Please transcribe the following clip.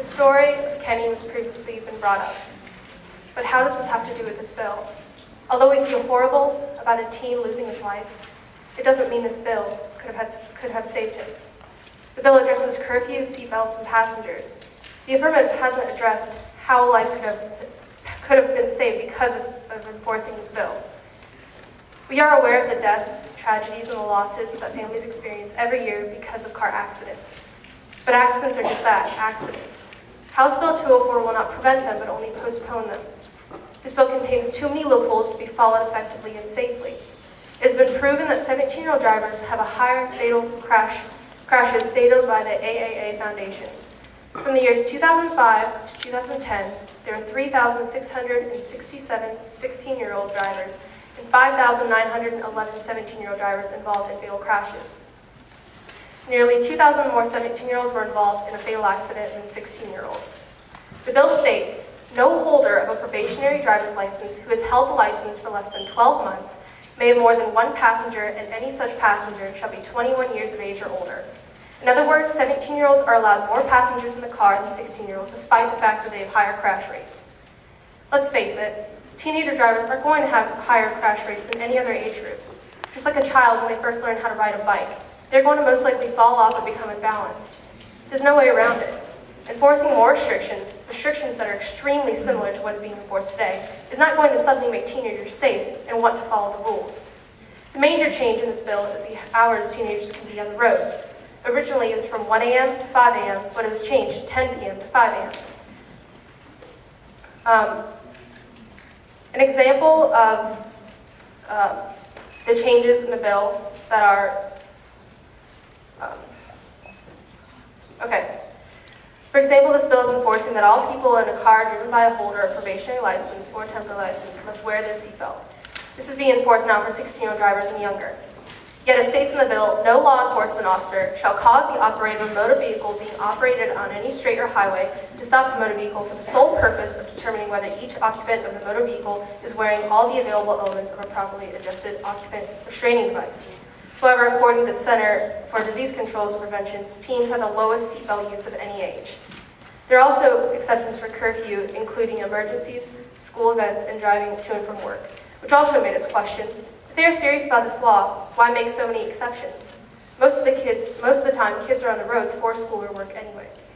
story of Kenny has previously been brought up. But how does this have to do with this bill? Although we feel horrible about a teen losing his life, it doesn't mean this bill could have saved him. The bill addresses curfew, seatbelts, and passengers. The affirmative hasn't addressed how life could have been saved because of enforcing this bill. We are aware of the deaths, tragedies, and the losses that families experience every year because of car accidents. But accidents are just that, accidents. House Bill 204 will not prevent them, but only postpone them. This bill contains too many loopholes to be followed effectively and safely. It has been proven that 17-year-old drivers have a higher fatal crashes stated by the AAA Foundation. From the years 2005 to 2010, there were 3,667 16-year-old drivers and 5,911 17-year-old drivers involved in fatal crashes. Nearly 2,000 more 17-year-olds were involved in a fatal accident than 16-year-olds. The bill states, no holder of a probationary driver's license who has held the license for less than 12 months may have more than one passenger, and any such passenger shall be 21 years of age or older. In other words, 17-year-olds are allowed more passengers in the car than 16-year-olds, despite the fact that they have higher crash rates. Let's face it, teenager drivers are going to have higher crash rates than any other age group. Just like a child when they first learn how to ride a bike, they're going to most likely fall off or become imbalanced. There's no way around it. Enforcing more restrictions that are extremely similar to what is being enforced today, is not going to suddenly make teenagers safe and want to follow the rules. The major change in this bill is the hours teenagers can be on the roads. Originally, it was from 1 a.m. to 5 a.m., but it was changed to 10 p.m. to 5 a.m. An example of the changes in the bill that are For example, this bill is enforcing that all people in a car driven by a holder of a probationary license or a temporary license must wear their seatbelt. This is being enforced now for 16-year-old drivers and younger. Yet it states in the bill, no law enforcement officer shall cause the operator of a motor vehicle being operated on any street or highway to stop the motor vehicle for the sole purpose of determining whether each occupant of the motor vehicle is wearing all the available elements of a properly adjusted occupant restraining device. However, according to the Center for Disease Control and Prevention, teens have the lowest seatbelt use of any age. There are also exceptions for curfew, including emergencies, school events, and driving to and from work, which also made us question, if they are serious about this law, why make so many exceptions? Most of the time, kids are on the roads for school or work anyways.